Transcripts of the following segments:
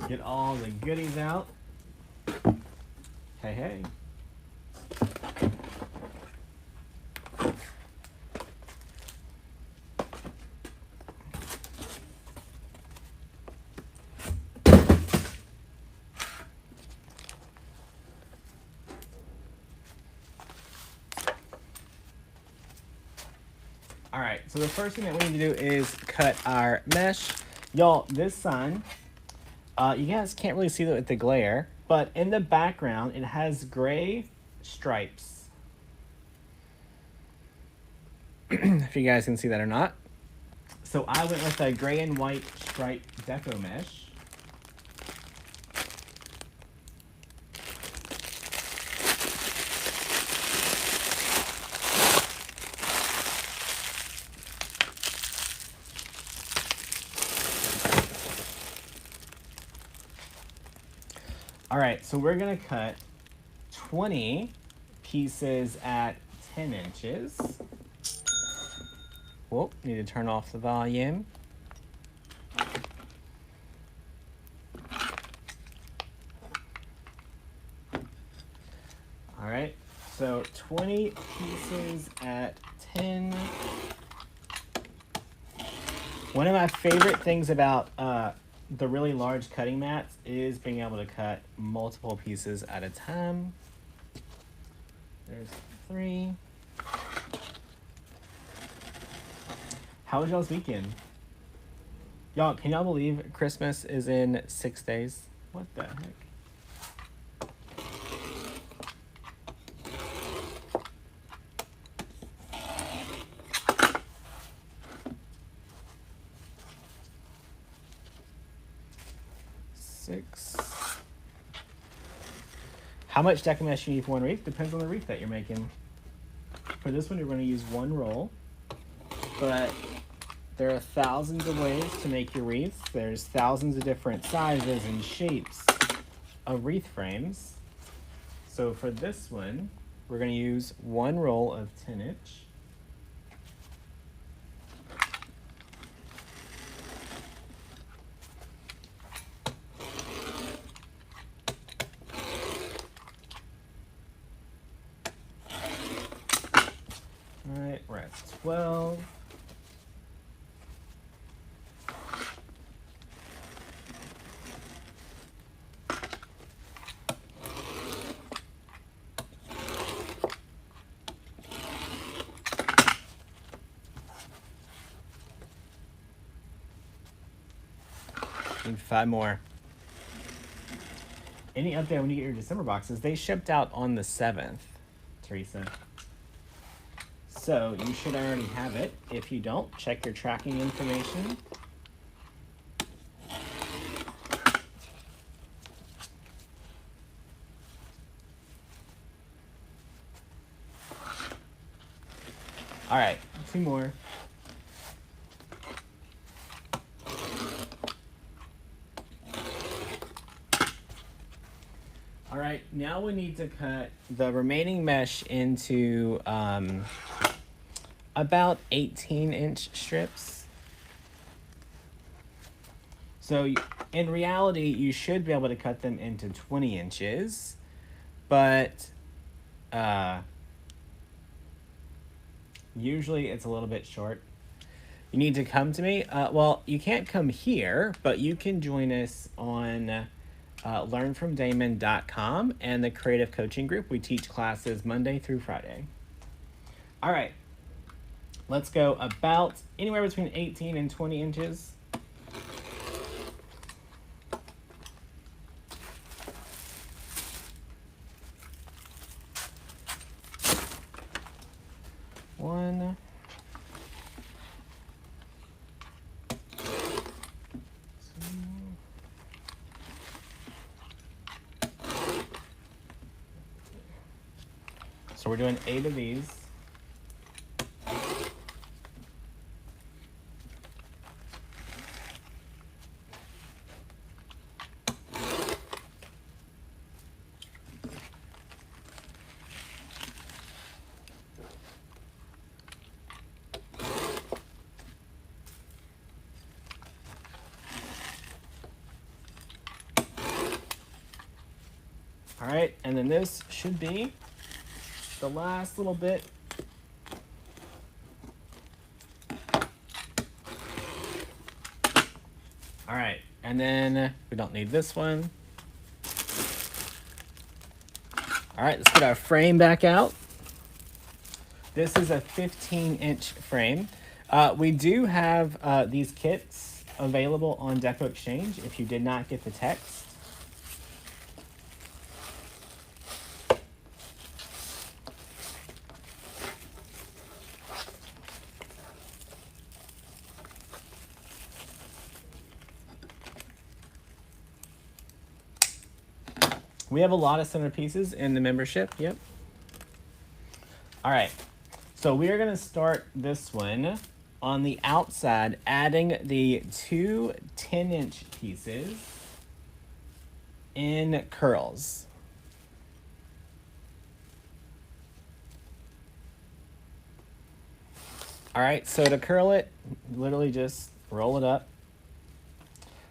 Get all the goodies out. Hey, hey. All right, so the first thing that we need to do is cut our mesh. Y'all, this sign, you guys can't really see it with the glare, but in the background, it has gray stripes. If you guys can see that or not. So I went with a gray and white striped Decomesh. All right, so we're gonna cut 20 pieces at 10 inches. Whoop, need to turn off the volume. All right, so 20 pieces at 10. One of my favorite things about the really large cutting mats is being able to cut multiple pieces at a time. There's 3. How was y'all's weekend? Y'all, can y'all believe Christmas is in 6 days? What the heck? How much Decomesh you need for one wreath? Depends on the wreath that you're making. For this one, you're going to use 1 roll, but there are thousands of ways to make your wreaths. There's thousands of different sizes and shapes of wreath frames. So for this one, we're going to use 1 roll of 10-inch. All right, we're at 12. Need 5 more. Any update when you get your December boxes? They shipped out on the 7th, Teresa. So you should already have it. If you don't, check your tracking information. All right, 2 more. All right, now we need to cut the remaining mesh into about 18-inch strips. So in reality, you should be able to cut them into 20 inches, but usually it's a little bit short. You need to come to me. Well, you can't come here, but you can join us on learnfromdamon.com and the creative coaching group. We teach classes Monday through Friday. All right, let's go about anywhere between 18 and 20 inches. One. So we're doing 8 of these. All right, and then this should be the last little bit. All right, and then we don't need this one. All right, let's get our frame back out. This is a 15-inch frame. We do have these kits available on Deco Exchange if you did not get the text. We have a lot of centerpieces in the membership, yep. All right, so we are gonna start this one on the outside, adding the two 10-inch pieces in curls. All right, so to curl it, literally just roll it up.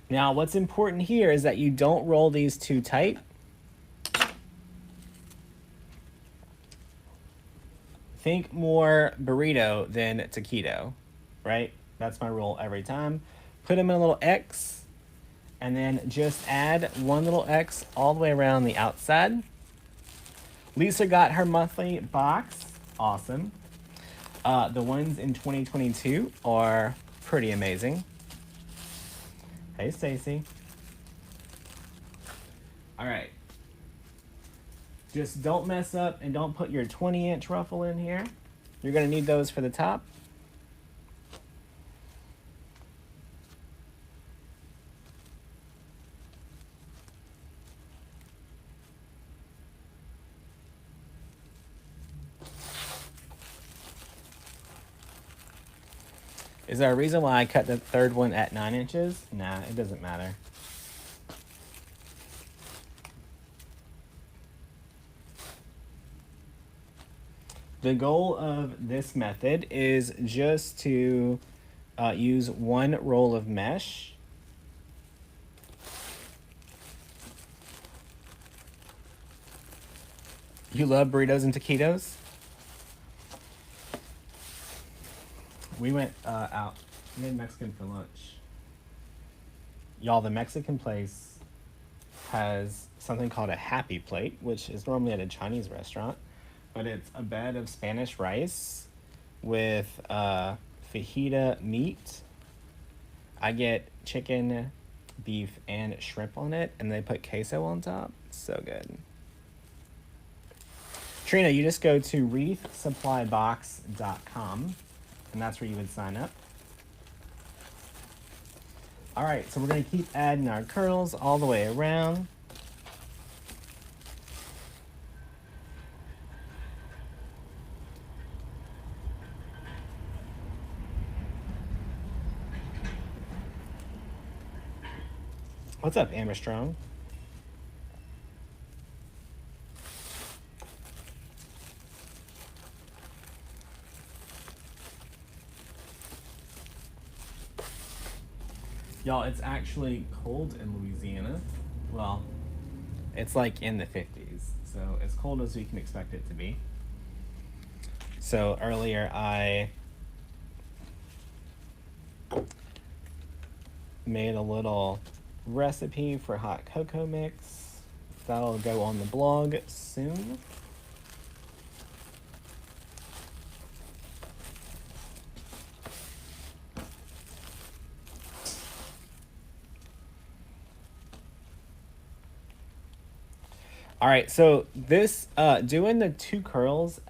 Now, what's important here is that you don't roll these too tight. Think more burrito than taquito, right? That's my rule every time. Put them in a little X, and then just add one little X all the way around the outside. Lisa got her monthly box. Awesome. The ones in 2022 are pretty amazing. Hey, Stacy. All right. Just don't mess up and don't put your 20-inch ruffle in here. You're going to need those for the top. Is there a reason why I cut the third one at 9 inches? Nah, it doesn't matter. The goal of this method is just to use one roll of mesh. You love burritos and taquitos? We went out, made Mexican for lunch. Y'all, the Mexican place has something called a happy plate, which is normally at a Chinese restaurant, but it's a bed of Spanish rice with fajita meat. I get chicken, beef, and shrimp on it, and they put queso on top. It's so good. Trina, you just go to wreathsupplybox.com, and that's where you would sign up. All right, so we're gonna keep adding our curls all the way around. What's up, Amber Strong? Y'all, it's actually cold in Louisiana. Well, it's like in the 50s, so as cold as we can expect it to be. So earlier I made a little recipe for hot cocoa mix. That'll go on the blog soon. All right, so this doing the two curls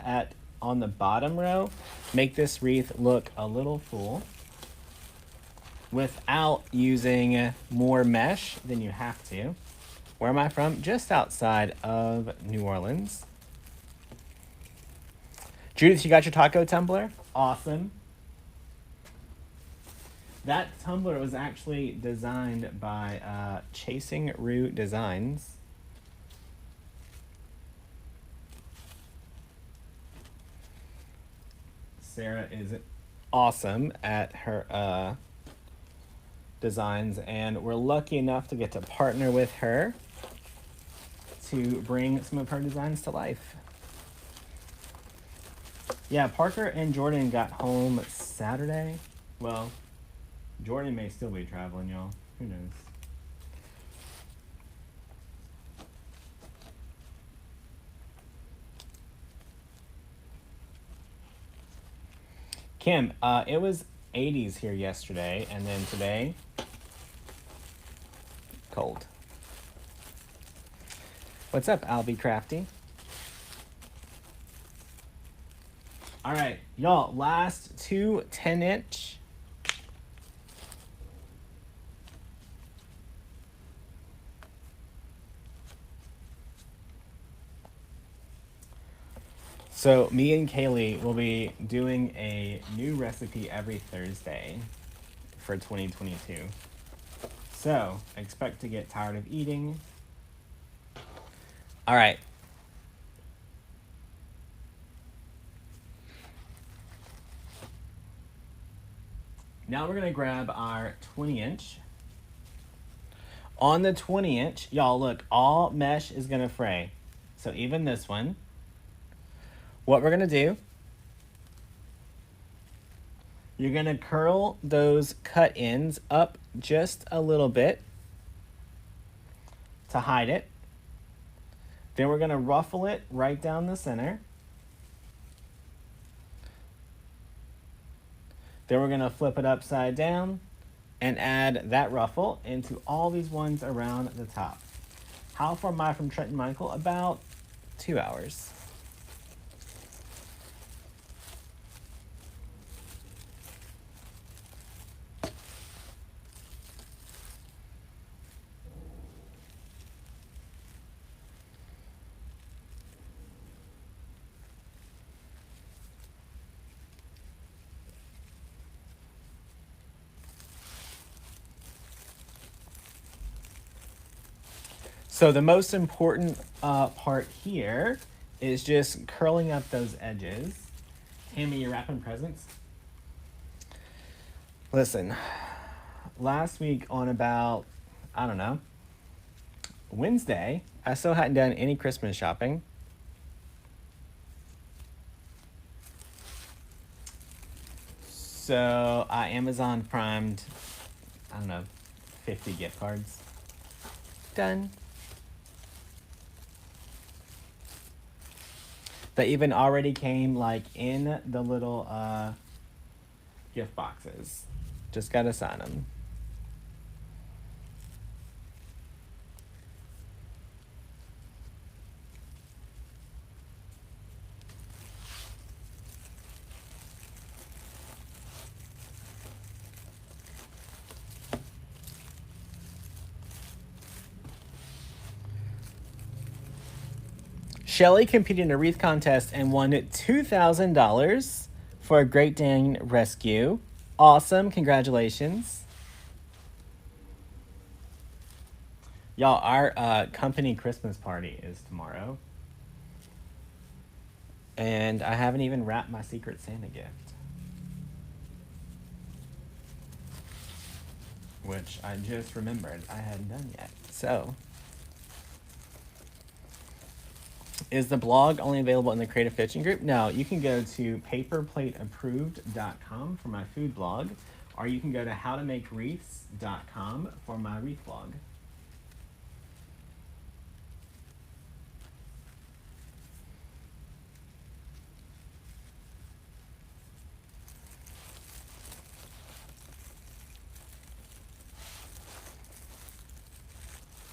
on the bottom row make this wreath look a little full without using more mesh than you have to. Where am I from? Just outside of New Orleans. Judith, you got your taco tumbler? Awesome. That tumbler was actually designed by Chasing Rue Designs. Sarah is awesome at her designs, and we're lucky enough to get to partner with her to bring some of her designs to life. Yeah, Parker and Jordan got home Saturday. Well, Jordan may still be traveling, y'all. Who knows? Kim, it was 80s here yesterday, and then today, cold. What's up, Albie Crafty? All right, y'all, last two 10-inch. So me and Kaylee will be doing a new recipe every Thursday for 2022. So expect to get tired of eating. All right. Now we're gonna grab our 20-inch. On the 20-inch, y'all look, all mesh is gonna fray. So even this one. What we're gonna do, you're gonna curl those cut ends up just a little bit to hide it. Then we're gonna ruffle it right down the center. Then we're gonna flip it upside down and add that ruffle into all these ones around the top. How far am I from Trenton Michael? About 2 hours. So the most important part here is just curling up those edges. Tammy, you're wrapping presents? Listen, last week on about, I don't know, Wednesday, I still hadn't done any Christmas shopping. So I Amazon primed, I don't know, 50 gift cards. Done. They even already came like in the little gift boxes. Just gotta sign them. Shelly competed in a wreath contest and won $2,000 for a Great Dane rescue. Awesome. Congratulations. Y'all, our company Christmas party is tomorrow. And I haven't even wrapped my Secret Santa gift. Which I just remembered I hadn't done yet. So, is the blog only available in the Creative Kitchen group? No, you can go to paperplateapproved.com for my food blog, or you can go to howtomakewreaths.com for my wreath blog.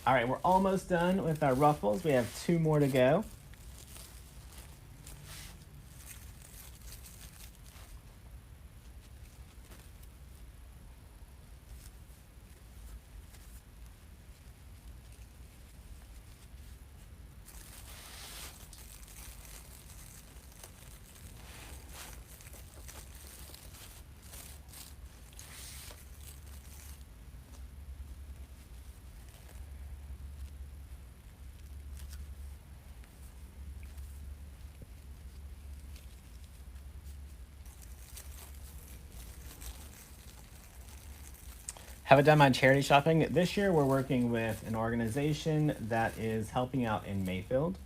All right, we're almost done with our ruffles. We have 2 more to go. Haven't done my charity shopping. This year we're working with an organization that is helping out in Mayfield.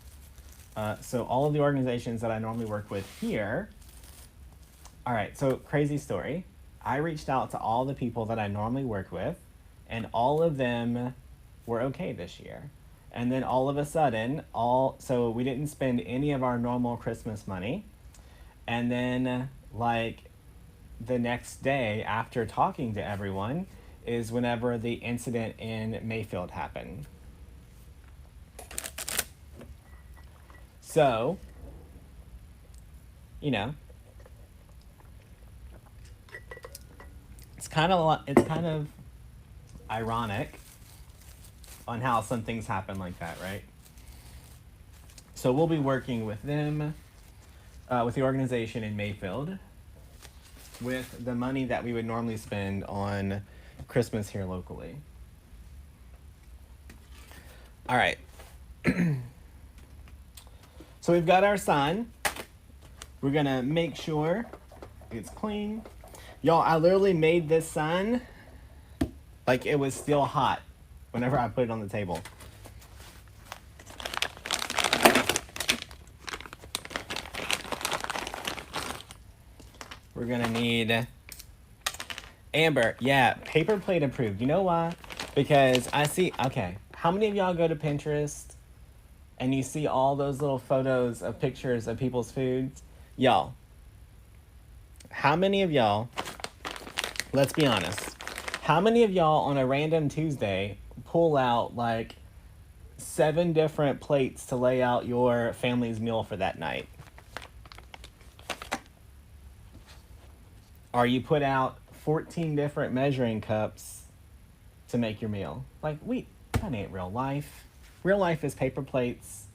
So all of the organizations that I normally work with here. All right, so crazy story. I reached out to all the people that I normally work with, and all of them were okay this year. And then all of a sudden, so we didn't spend any of our normal Christmas money. And then, like, the next day after talking to everyone is whenever the incident in Mayfield happened. So, you know, it's kind of ironic on how some things happen like that, right? So we'll be working with them, with the organization in Mayfield, with the money that we would normally spend on Christmas here locally. All right. So we've got our sign. We're gonna make sure it's clean. Y'all, I literally made this sign like it was still hot whenever I put it on the table. We're gonna need Amber. Yeah, paper plate approved. You know why? Because I see, okay, how many of y'all go to Pinterest and you see all those little photos of pictures of people's foods? Y'all, how many of y'all, let's be honest, how many of y'all on a random Tuesday pull out like 7 different plates to lay out your family's meal for that night? Or you put out 14 different measuring cups to make your meal? Like, that ain't real life. Real life is paper plates,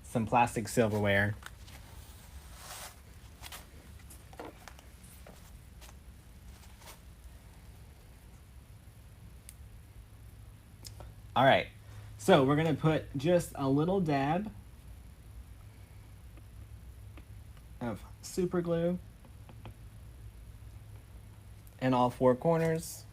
some plastic silverware. All right, so we're gonna put just a little dab of super glue in all 4 corners.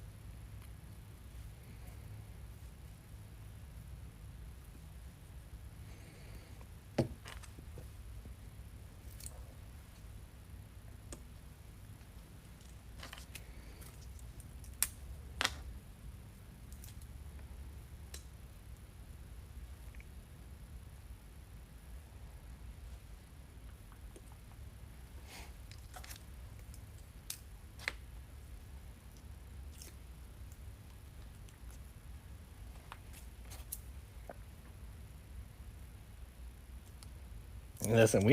Listen,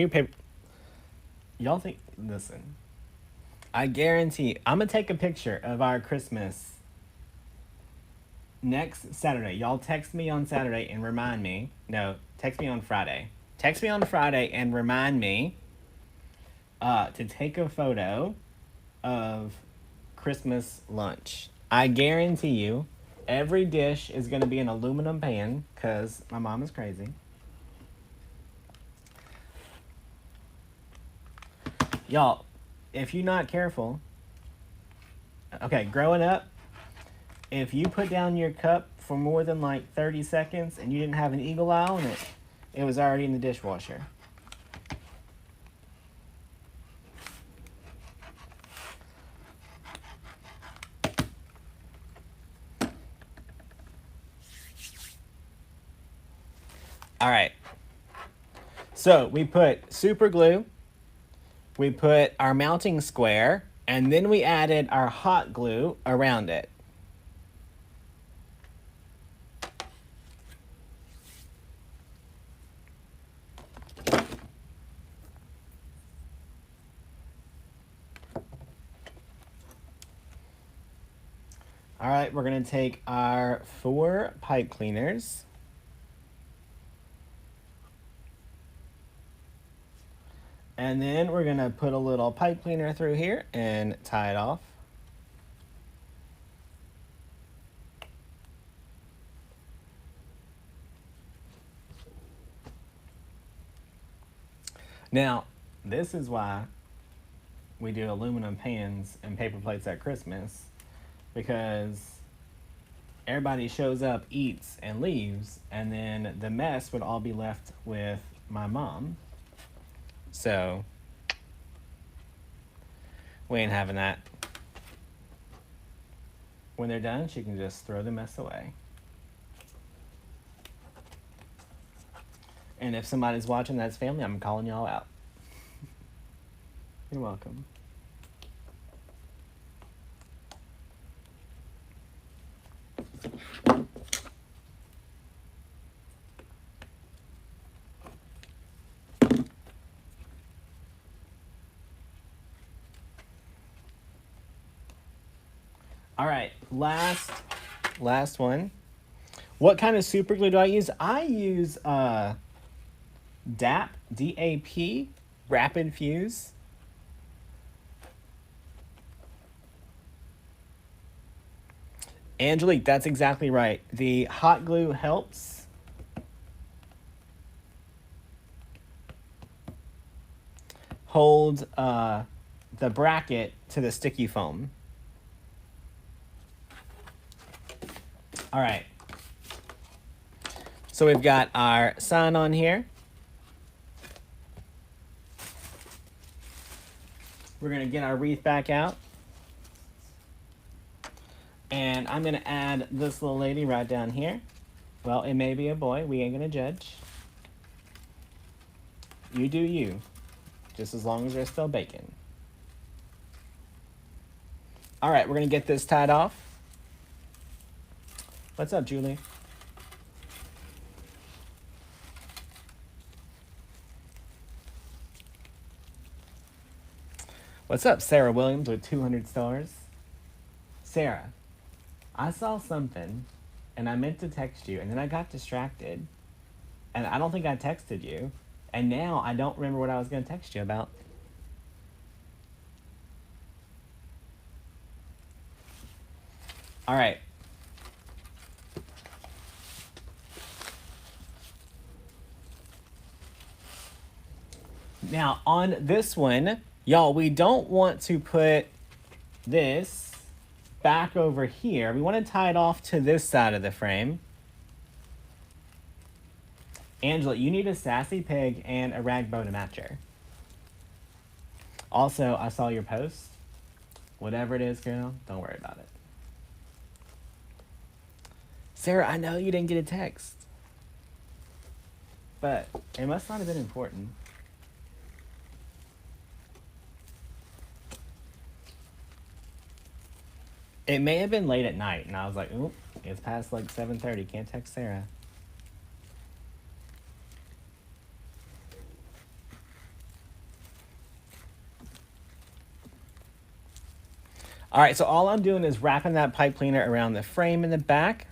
y'all think, listen, I guarantee, I'm gonna take a picture of our Christmas next Saturday. Y'all text me on Saturday and remind me. No, text me on Friday. Text me on Friday and remind me to take a photo of Christmas lunch. I guarantee you, every dish is gonna be an aluminum pan, because my mom is crazy. Y'all, if you're not careful, okay, growing up, if you put down your cup for more than like 30 seconds and you didn't have an eagle eye on it, it was already in the dishwasher. All right. So we put super glue. We put our mounting square, and then we added our hot glue around it. All right, we're gonna take our 4 pipe cleaners. And then we're gonna put a little pipe cleaner through here and tie it off. Now, this is why we do aluminum pans and paper plates at Christmas, because everybody shows up, eats, and leaves, and then the mess would all be left with my mom. So we ain't having that. When they're done, she can just throw the mess away. And if somebody's watching that's family, I'm calling y'all out. You're welcome. All right, last one. What kind of super glue do I use? I use DAP, D-A-P, Rapid Fuse. Angelique, that's exactly right. The hot glue helps. Hold the bracket to the sticky foam. All right. So we've got our sun on here. We're going to get our wreath back out. And I'm going to add this little lady right down here. Well, it may be a boy. We ain't going to judge. You do you. Just as long as they're still baking. All right, we're going to get this tied off. What's up, Julie? What's up, Sarah Williams with 200 stars? Sarah, I saw something and I meant to text you and then I got distracted and I don't think I texted you and now I don't remember what I was going to text you about. All right. Now on this one, y'all, we don't want to put this back over here. We want to tie it off to this side of the frame. Angela, you need a sassy pig and a rag bow to match her. Also, I saw your post. Whatever it is, girl, don't worry about it. Sarah, I know you didn't get a text, but it must not have been important. It may have been late at night, and I was like, oop, it's past like 7:30. Can't text Sarah. All right, so all I'm doing is wrapping that pipe cleaner around the frame in the back.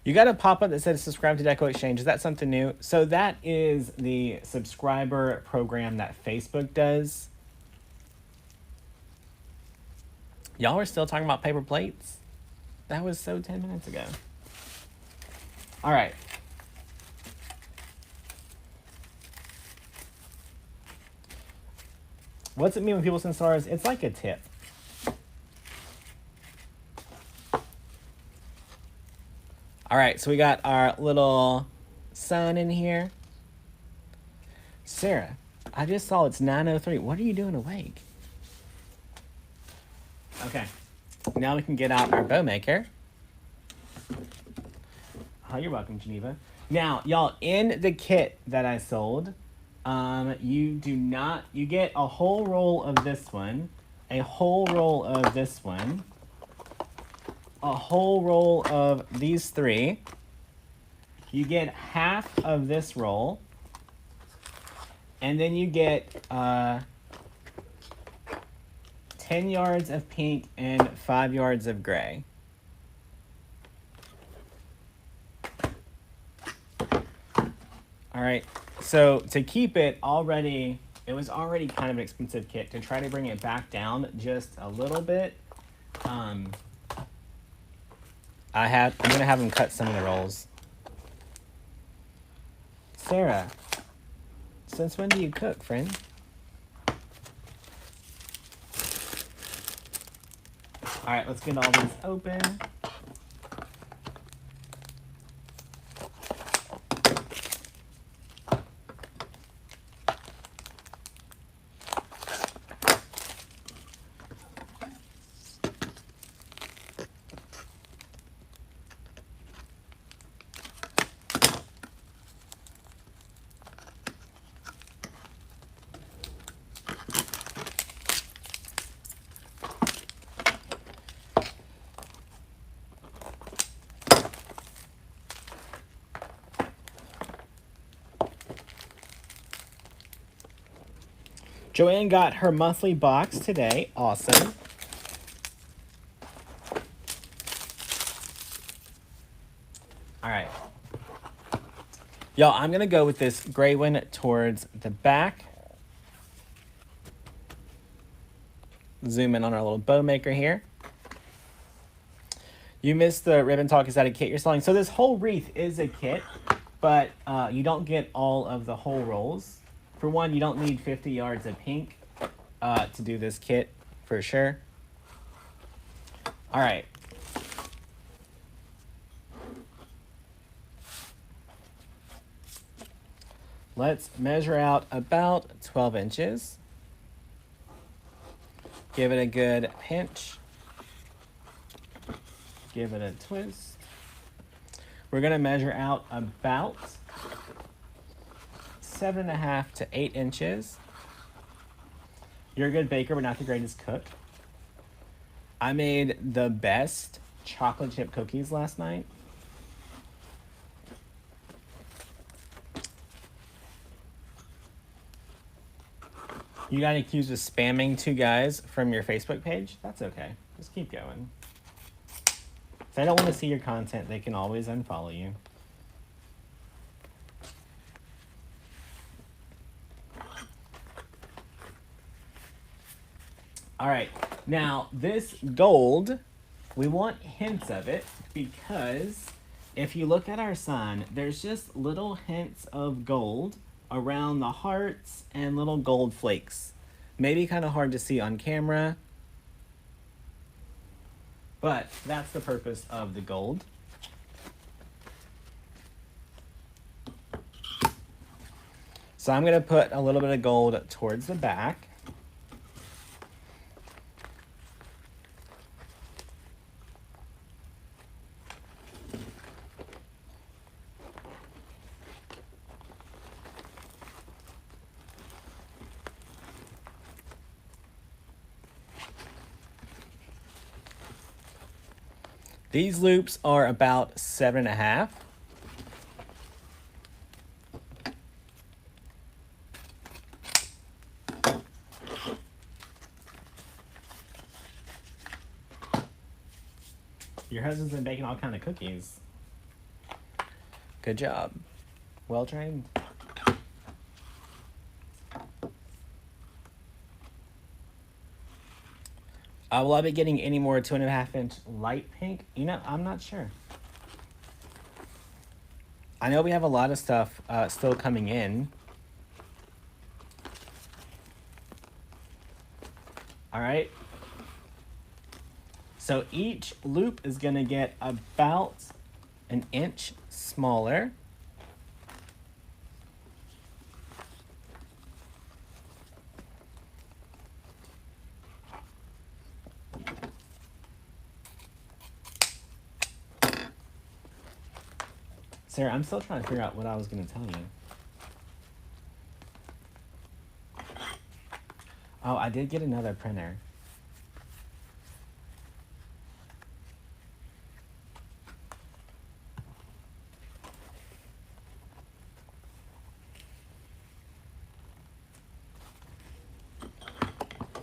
You got a pop-up that says subscribe to Deco Exchange. Is that something new? So that is the subscriber program that Facebook does. Y'all are still talking about paper plates? That was so 10 minutes ago. All right. What's it mean when people send stars? It's like a tip. All right, so we got our little sun in here. Sarah, I just saw it's 9:03. What are you doing awake? Okay, now we can get out our bow maker. Oh, you're welcome, Geneva. Now, y'all, in the kit that I sold, you get a whole roll of this one, a whole roll of this one, a whole roll of these three. You get half of this roll, and then you get 10 yards of pink and 5 yards of gray. All right, so to keep it already, it was already kind of an expensive kit. To try to bring it back down just a little bit, I'm gonna have them cut some of the rolls. Sarah, since when do you cook, friend? All right, let's get all these open. Joanne got her monthly box today. Awesome. All right. Y'all, I'm going to go with this gray one towards the back. Zoom in on our little bow maker here. You missed the ribbon talk. Is that a kit you're selling? So this whole wreath is a kit, but you don't get all of the whole rolls. For one, you don't need 50 yards of pink to do this kit, for sure. All right. Let's measure out about 12 inches. Give it a good pinch. Give it a twist. We're gonna measure out about 7.5 to 8 inches. You're a good baker, but not the greatest cook. I made the best chocolate chip cookies last night. You got accused of spamming 2 guys from your Facebook page? That's okay. Just keep going. If they don't want to see your content, they can always unfollow you. All right, now this gold, we want hints of it because if you look at our sign, there's just little hints of gold around the hearts and little gold flakes. Maybe kind of hard to see on camera, but that's the purpose of the gold. So I'm gonna put a little bit of gold towards the back. These loops are about 7.5. Your husband's been baking all kinds of cookies. Good job. Well trained. Will I be getting any more 2.5-inch light pink? You know, I'm not sure. I know we have a lot of stuff still coming in. All right. So each loop is going to get about an inch smaller. Sarah, I'm still trying to figure out what I was going to tell you. Oh, I did get another printer.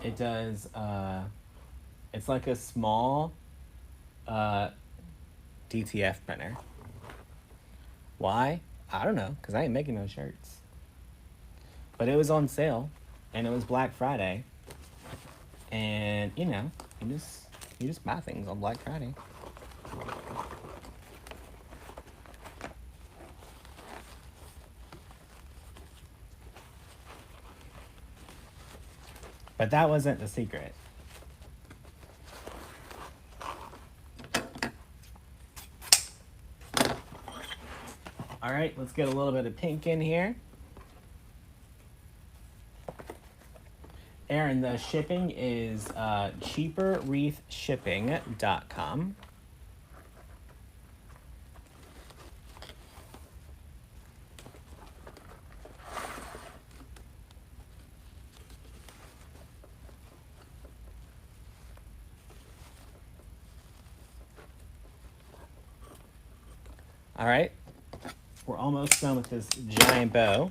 It does, it's like a small DTF printer. Why? I don't know, because I ain't making no shirts. But it was on sale, and it was Black Friday. And, you know, you just buy things on Black Friday. But that wasn't the secret. All right, let's get a little bit of pink in here. Aaron, the shipping is cheaperwreathshipping.com. All right, we're almost done with this giant bow.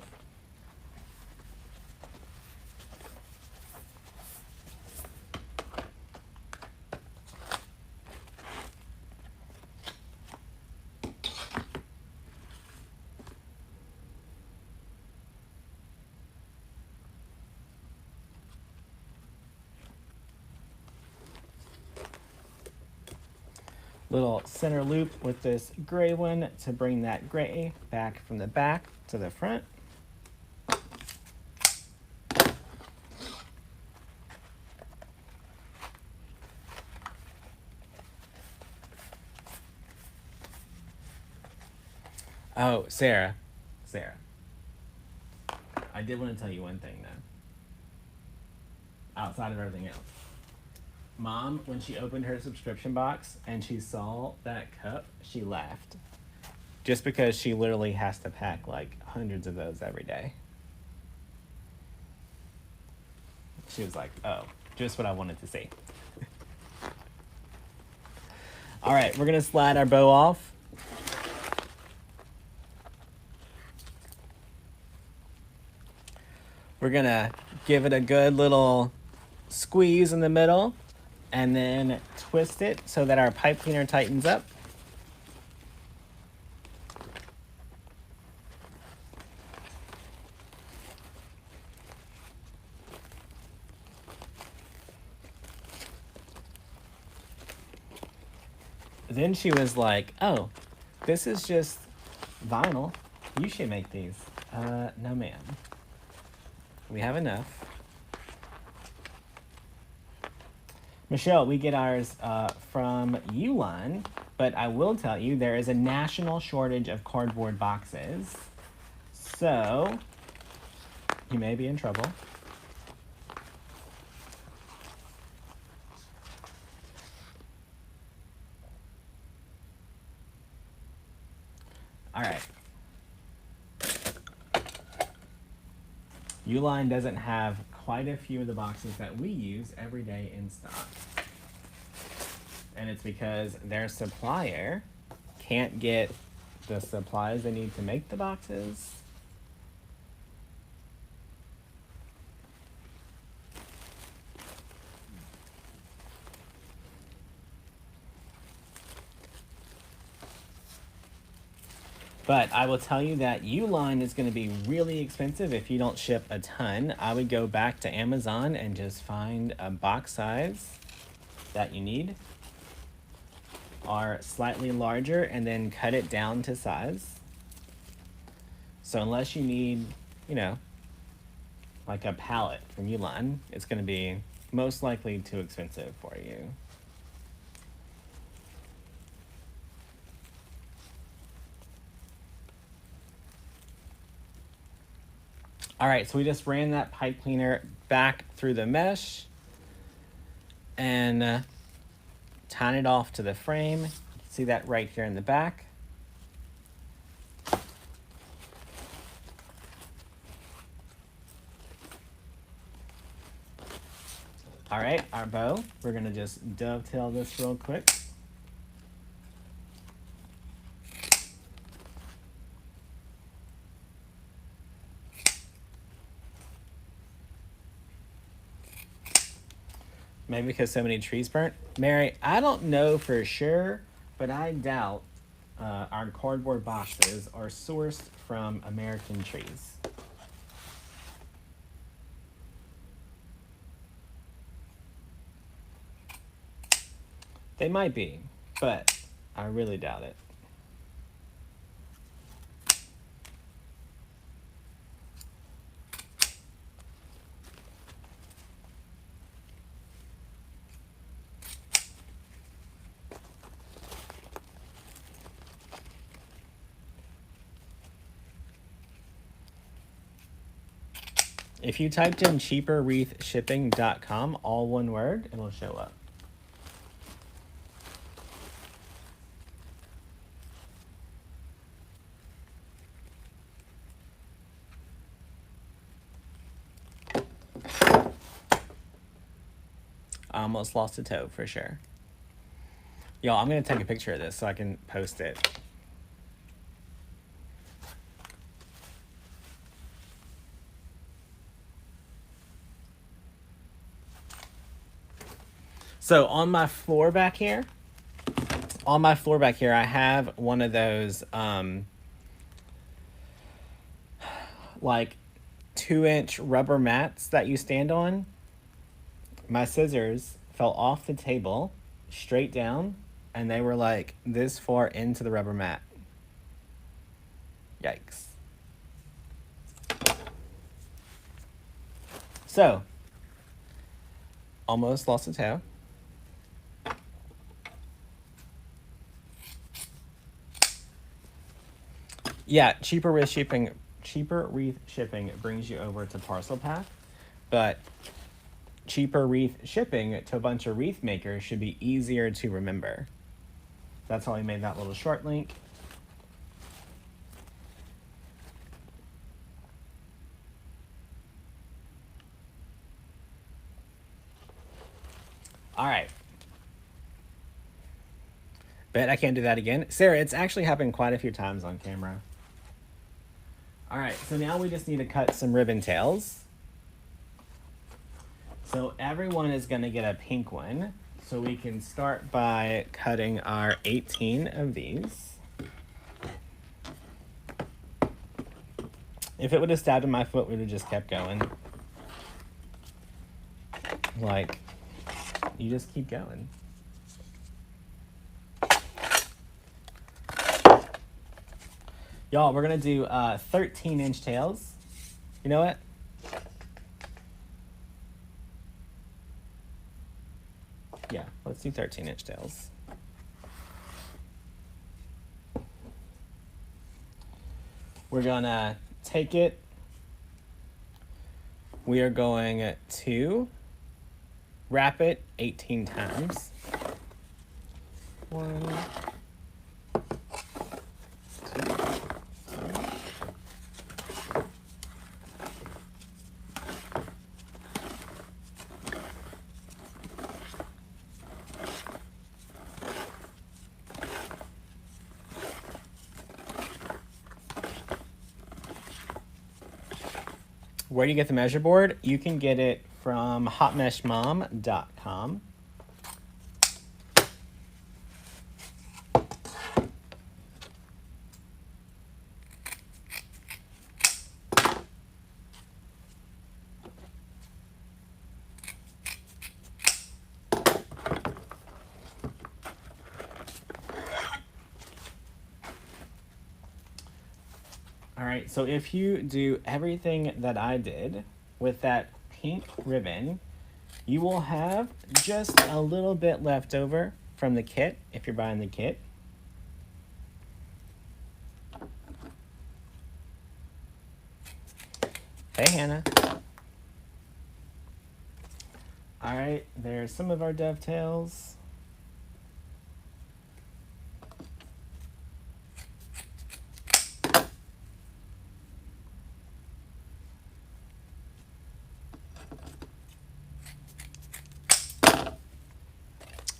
Little center loop with this gray one to bring that gray back from the back to the front. Oh, Sarah, I did want to tell you one thing though, outside of everything else. Mom, when she opened her subscription box and she saw that cup, she laughed. Just because she literally has to pack like hundreds of those every day. She was like, oh, just what I wanted to see. All right, we're gonna slide our bow off. We're gonna give it a good little squeeze in the middle and then twist it so that our pipe cleaner tightens up. Then she was like, oh, this is just vinyl. You should make these. No ma'am. We have enough. Michelle, we get ours from Uline, but I will tell you there is a national shortage of cardboard boxes. So you may be in trouble. All right. Uline doesn't have quite a few of the boxes that we use every day in stock. And it's because their supplier can't get the supplies they need to make the boxes. But I will tell you that Uline is going to be really expensive if you don't ship a ton. I would go back to Amazon and just find a box size that you need, or slightly larger, and then cut it down to size. So unless you need, you know, like a pallet from Uline, it's going to be most likely too expensive for you. All right, so we just ran that pipe cleaner back through the mesh and tying it off to the frame. See that right here in the back. All right, our bow. We're gonna just dovetail this real quick. Maybe because so many trees burnt. Mary, I don't know for sure, but I doubt our cardboard boxes are sourced from American trees. They might be, but I really doubt it. If you typed in cheaperwreathshipping.com, all one word, it'll show up. I almost lost a toe for sure. Y'all, I'm going to take a picture of this so I can post it. So on my floor back here, I have one of those like 2-inch rubber mats that you stand on. My scissors fell off the table straight down, and they were like this far into the rubber mat. Yikes. So, almost lost a toe. Yeah, cheaper wreath shipping brings you over to parcel pack, but cheaper wreath shipping to a bunch of wreath makers should be easier to remember. That's how I made that little short link. All right. Bet I can't do that again. Sarah, it's actually happened quite a few times on camera. All right, so now we just need to cut some ribbon tails. So everyone is gonna get a pink one. So we can start by cutting our 18 of these. If it would have stabbed in my foot, we would have just kept going. Like, you just keep going. Y'all, we're gonna do 13-inch tails. You know what? Yeah, let's do 13-inch tails. We're gonna take it. We are going to wrap it 18 times. 1, 2, 3. Where do you get the measure board? You can get it from hotmeshmom.com. All right, so if you do everything that I did with that pink ribbon, you will have just a little bit left over from the kit if you're buying the kit. Hey, Hannah. All right, there's some of our dovetails.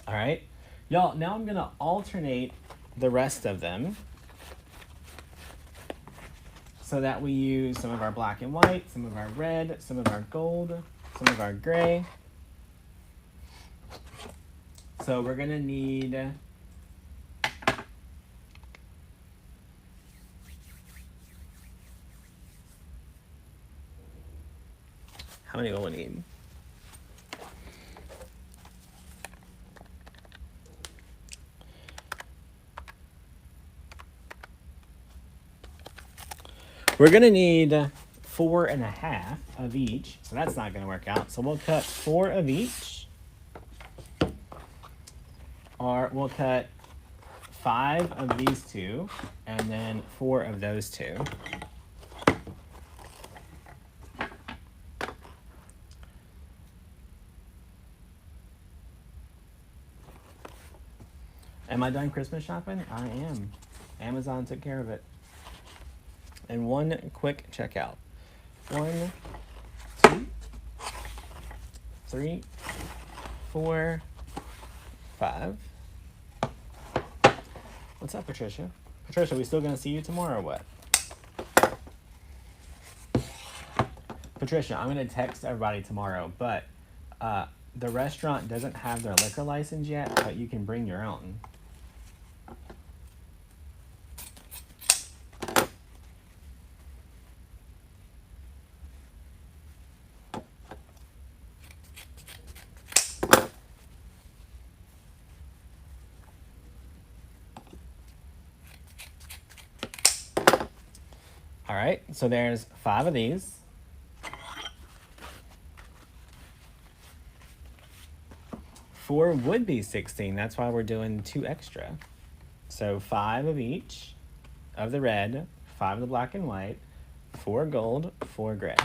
All right, y'all, now I'm gonna alternate the rest of them so that we use some of our black and white, some of our red, some of our gold, some of our gray. So we're gonna need how many will we need? We're gonna need 4.5 of each, so that's not gonna work out. So we'll cut 4 of each, or we'll cut 5 of these two, and then 4 of those two. Am I done Christmas shopping? I am. Amazon took care of it. And one quick checkout. 1, 2, 3, 4, 5. What's up, Patricia? Patricia, we still gonna see you tomorrow or what? Patricia, I'm gonna text everybody tomorrow, but the restaurant doesn't have their liquor license yet, but you can bring your own. All right, so there's 5 of these. Four would be 16. That's why we're doing 2 extra. So 5 of each of the red, 5 of the black and white, 4 gold, 4 gray.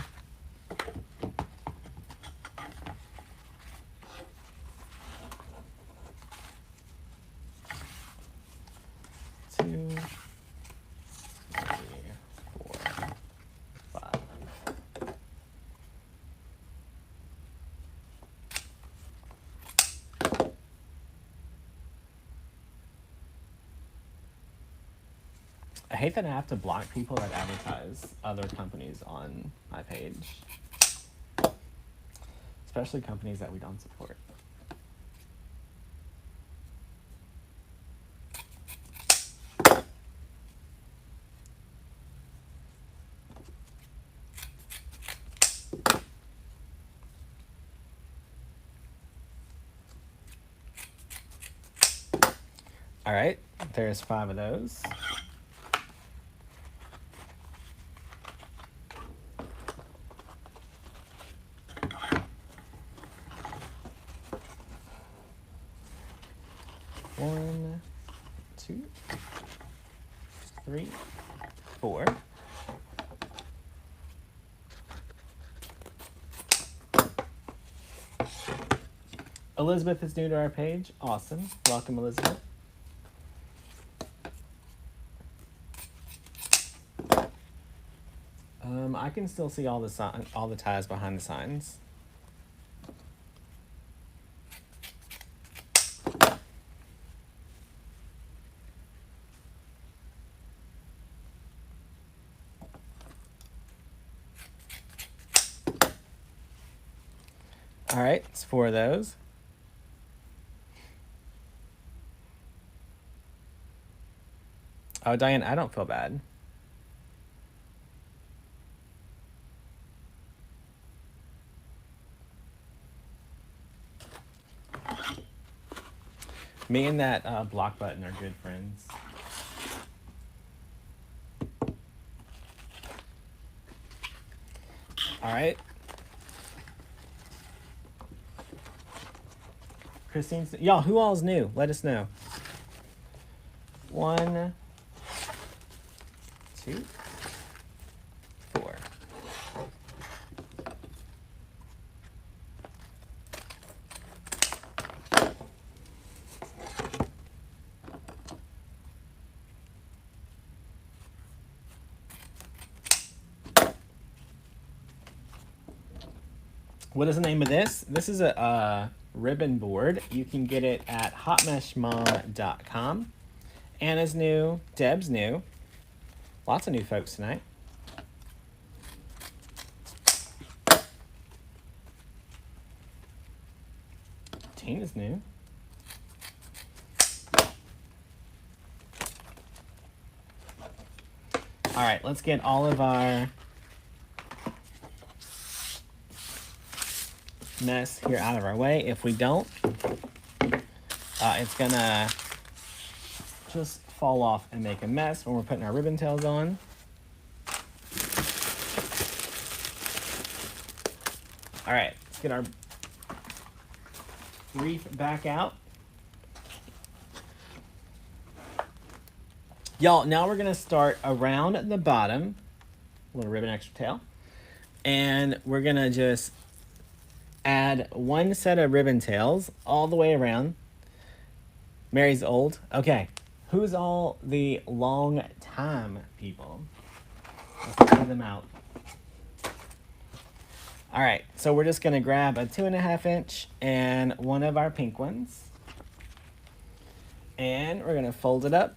I hate that I have to block people that advertise other companies on my page. Especially companies that we don't support. All right, there's 5 of those. One, 2, 3, 4. Elizabeth is new to our page. Awesome. Welcome, Elizabeth. I can still see all the ties behind the signs. All right, it's 4 of those. Oh, Diane, I don't feel bad. Me and that block button are good friends. All right. Christine's, y'all, who all's new? Let us know. 1, 2, 4. What is the name of this? This is a ribbon board. You can get it at hotmeshmom.com. Anna's new. Deb's new. Lots of new folks tonight. Tina's new. All right, let's get all of our mess here out of our way. If we don't, it's gonna just fall off and make a mess when we're putting our ribbon tails on. All right, let's get our wreath back out. Y'all, now we're gonna start around the bottom, a little ribbon extra tail, and we're gonna just add 1 set of ribbon tails all the way around. Mary's old. Okay. Who's all the long time people? Let's try them out. All right, so we're just gonna grab a 2.5 inch and one of our pink ones. And we're gonna fold it up.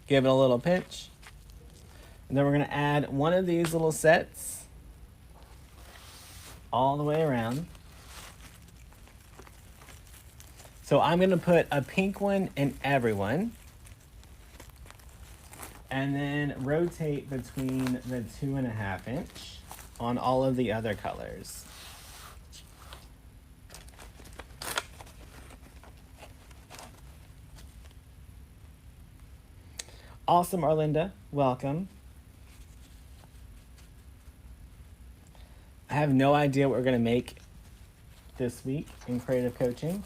Give it a little pinch. And then we're gonna add one of these little sets all the way around. So I'm gonna put a pink one in every one. And then rotate between the 2.5 inch on all of the other colors. Awesome, Arlinda. Welcome. I have no idea what we're going to make this week in creative coaching.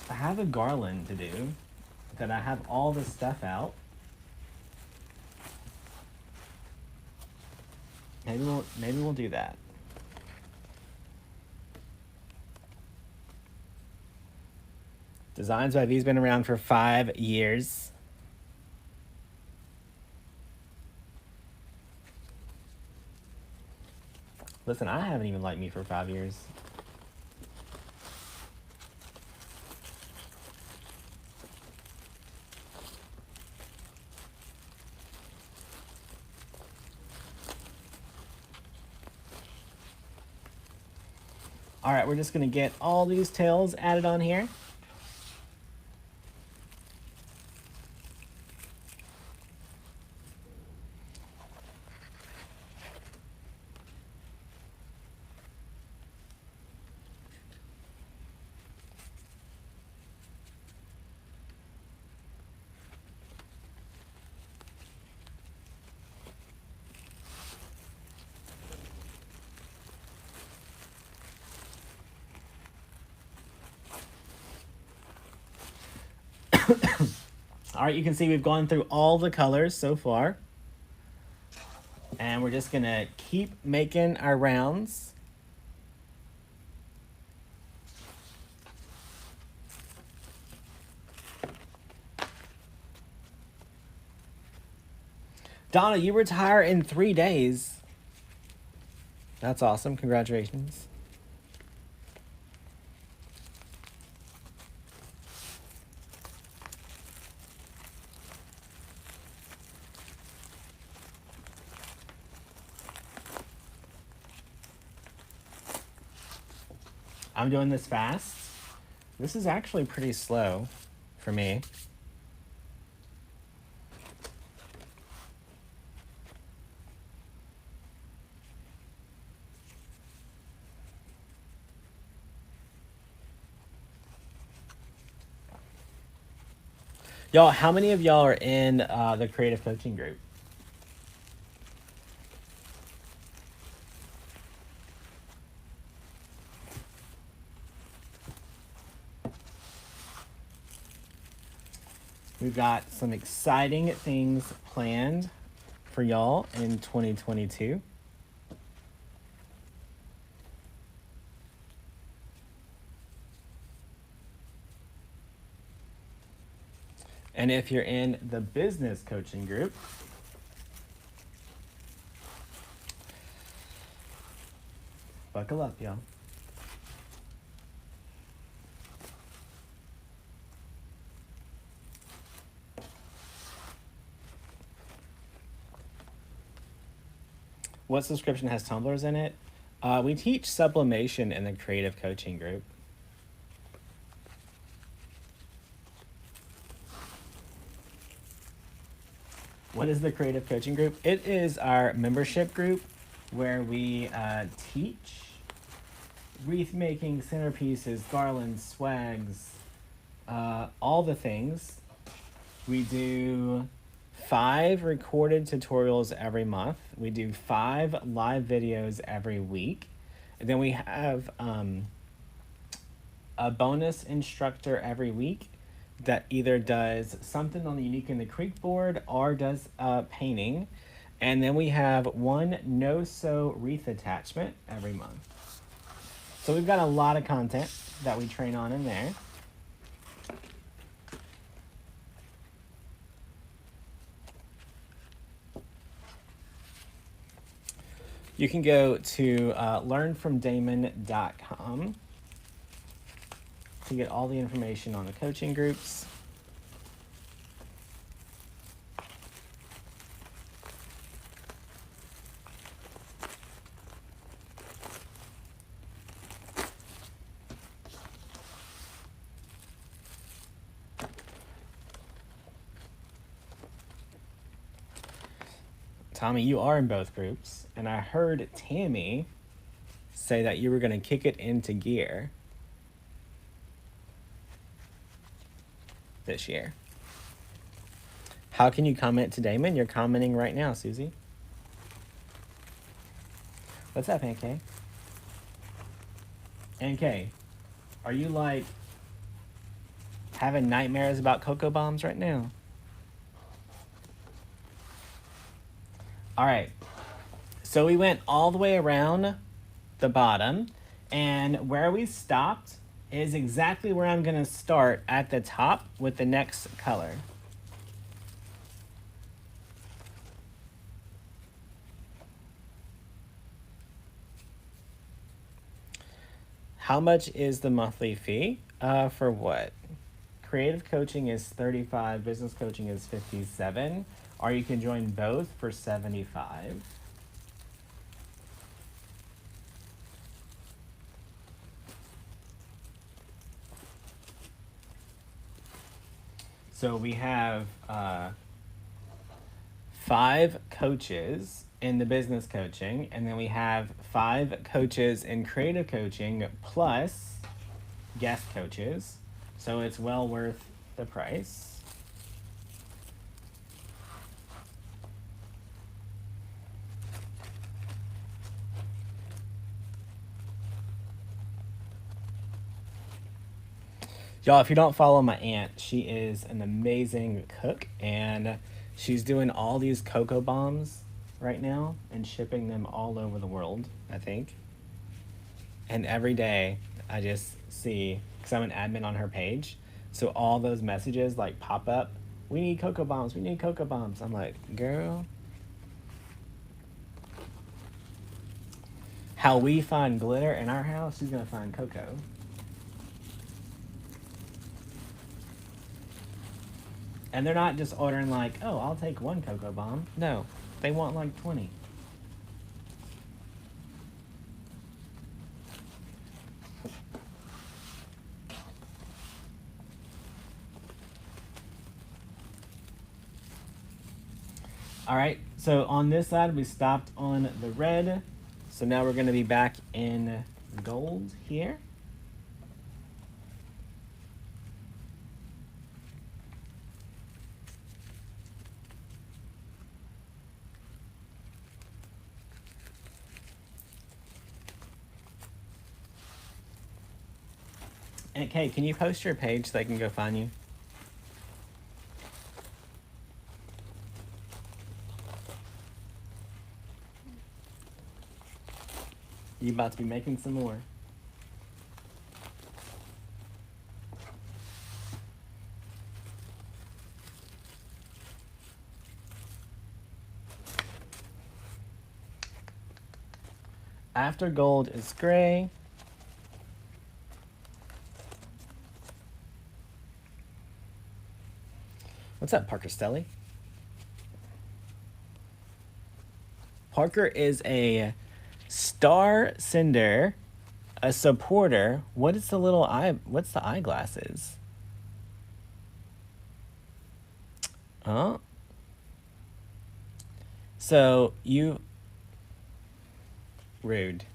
I have a garland to do that I have all the stuff out. Maybe we'll do that. Designs by V's been around for 5 years. Listen, I haven't even liked me for 5 years. All right, we're just gonna get all these tails added on here. All right, you can see we've gone through all the colors so far. And we're just gonna keep making our rounds. Donna, you retire in 3 days. That's awesome, congratulations. I'm doing this fast. This is actually pretty slow for me. Y'all, how many of y'all are in the creative coaching group? We've got some exciting things planned for y'all in 2022. And if you're in the business coaching group, buckle up, y'all. What subscription has tumblers in it? We teach sublimation in the creative coaching group. What is the creative coaching group? It is our membership group where we teach wreath making, centerpieces, garlands, swags, all the things. We do 5 recorded tutorials every month. We do 5 live videos every week. And then we have a bonus instructor every week that either does something on the Unique in the Creek board or does painting. And then we have one no-sew wreath attachment every month. So we've got a lot of content that we train on in there. You can go to learnfromdamon.com to get all the information on the coaching groups. Tommy, you are in both groups, and I heard Tammy say that you were going to kick it into gear this year. How can you comment to Damon? You're commenting right now, Susie. What's up, NK? NK, are you like having nightmares about cocoa bombs right now? All right, so we went all the way around the bottom, and where we stopped is exactly where I'm gonna start at the top with the next color. How much is the monthly fee? For what? Creative coaching is $35, business coaching is $57, or you can join both for $75. So we have 5 coaches in the business coaching, and then we have 5 coaches in creative coaching plus guest coaches. So it's well worth the price. Y'all, if you don't follow my aunt, she is an amazing cook, and she's doing all these cocoa bombs right now and shipping them all over the world, I think. And every day I just see, because I'm an admin on her page, so all those messages like pop up, we need cocoa bombs, we need cocoa bombs. I'm like, girl, how we find glitter in our house, she's gonna find cocoa. And they're not just ordering like, oh, I'll take 1 cocoa bomb. No, they want like 20. All right, so on this side, we stopped on the red. So now we're gonna be back in gold here. And Kay, can you post your page so they can go find you? You about to be making some more. After gold is gray. What's up, Parker Stelly? Parker is a star sender, a supporter. What is the little eye? What's the eyeglasses? Oh. So you rude.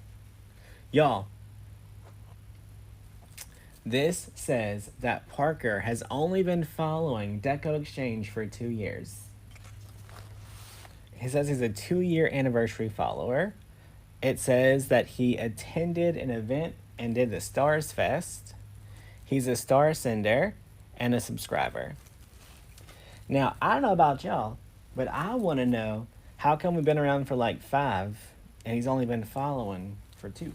Y'all. This says that Parker has only been following Deco Exchange for 2 years. He says he's a 2-year anniversary follower. It says that he attended an event and did the Stars Fest. He's a star sender and a subscriber. Now, I don't know about y'all, but I want to know How come we've been around for like 5 and he's only been following for 2?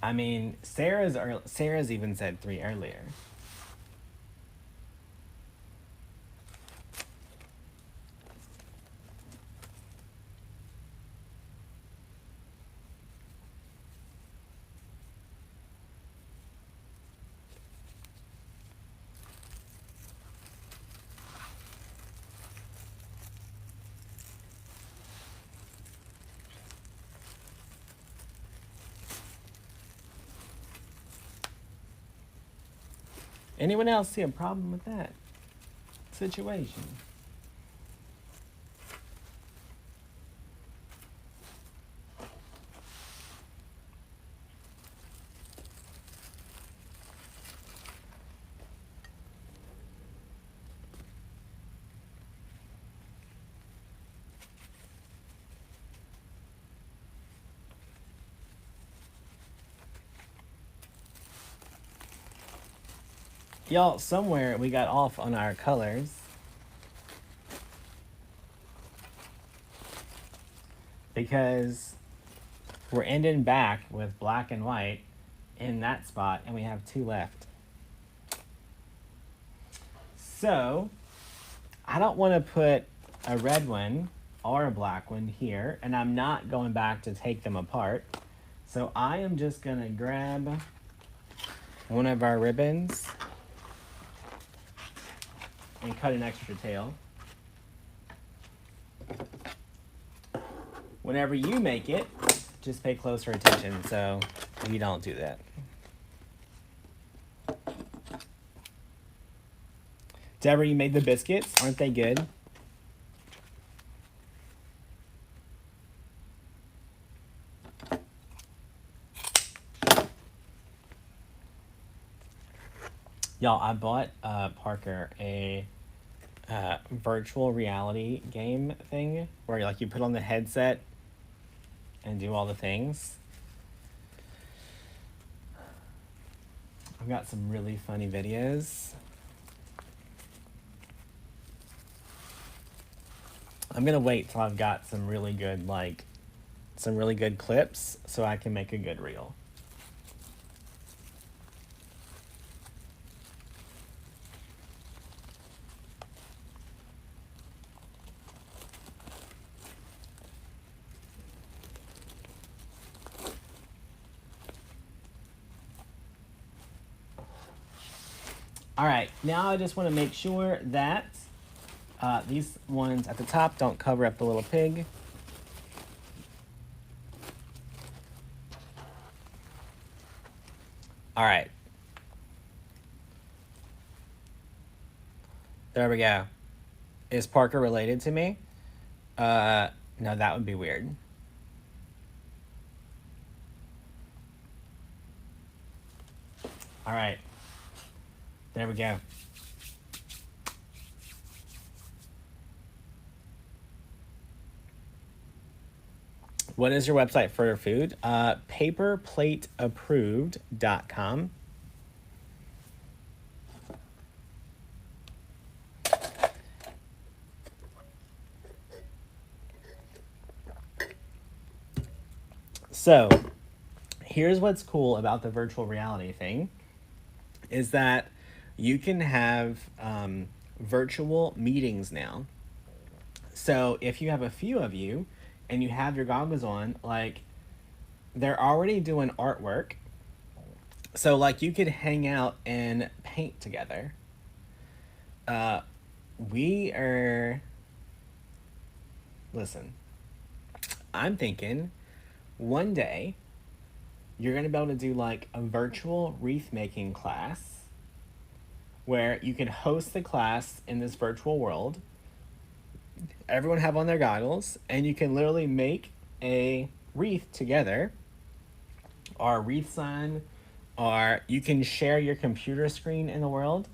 I mean, Sarah's even said 3 earlier. Anyone else see a problem with that situation? Y'all, somewhere we got off on our colors. Because we're ending back with black and white in that spot, and we have 2 left. So, I don't want to put a red one or a black one here, and I'm not going back to take them apart. So I am just going to grab one of our ribbons and cut an extra tail. Whenever you make it, just pay closer attention so you don't do that. Deborah, you made the biscuits. Aren't they good? Y'all, I bought Parker a virtual reality game thing where like you put on the headset and do all the things. I've got some really funny videos. I'm gonna wait till I've got some really good clips so I can make a good reel. All right, now I just want to make sure that these ones at the top don't cover up the little pig. All right. There we go. Is Parker related to me? No, that would be weird. All right. There we go. What is your website for your food? Paperplateapproved.com. So, here's what's cool about the virtual reality thing is that you can have virtual meetings now. So if you have a few of you and you have your goggles on, like they're already doing artwork. So like you could hang out and paint together. Listen, I'm thinking one day you're going to be able to do like a virtual wreath making class where you can host the class in this virtual world. Everyone have on their goggles, and you can literally make a wreath together, or a wreath sign, or you can share your computer screen in the world.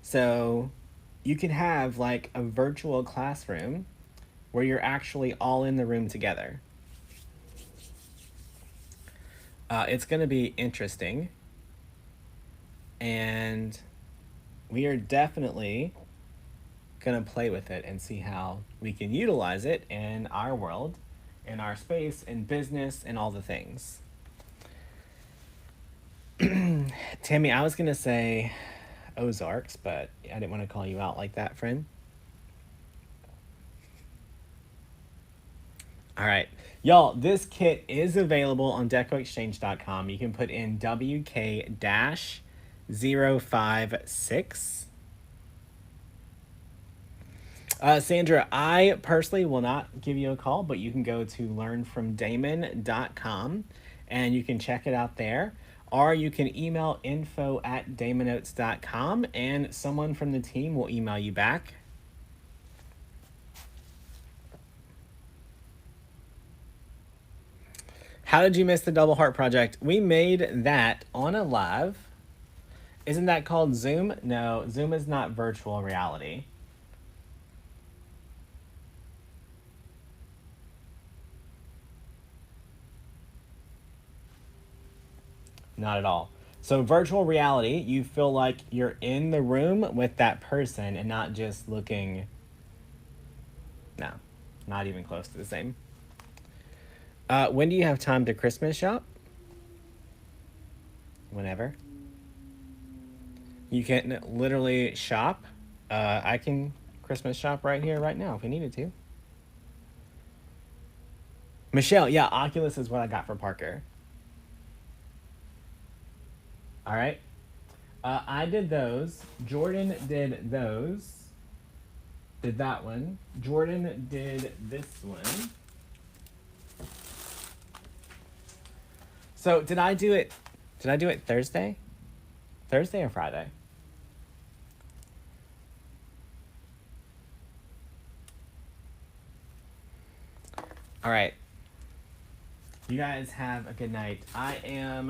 So you can have like a virtual classroom where you're actually all in the room together. It's going to be interesting. And we are definitely going to play with it and see how we can utilize it in our world, in our space, in business, and all the things. Tammy, I was going to say Ozarks, but I didn't want to call you out like that, friend. All right. Y'all, this kit is available on decoexchange.com. You can put in WK-056. Sandra, I personally will not give you a call, but you can go to learnfromdamon.com and you can check it out there. Or you can email info@damonotes.com and someone from the team will email you back. How did you miss the Double Heart Project? We made that on a live. Isn't that called Zoom? No, Zoom is not virtual reality. Not at all. So virtual reality, you feel like you're in the room with that person and not just looking. No, not even close to the same. When do you have time to Christmas shop? Whenever. You can literally shop. I can Christmas shop right here, right now, if we needed to. Michelle, yeah, Oculus is what I got for Parker. All right. I did those. Jordan did those. Did that one. Jordan did this one. So did I do it? Did I do it Thursday? Thursday or Friday? All right. You guys have a good night. I am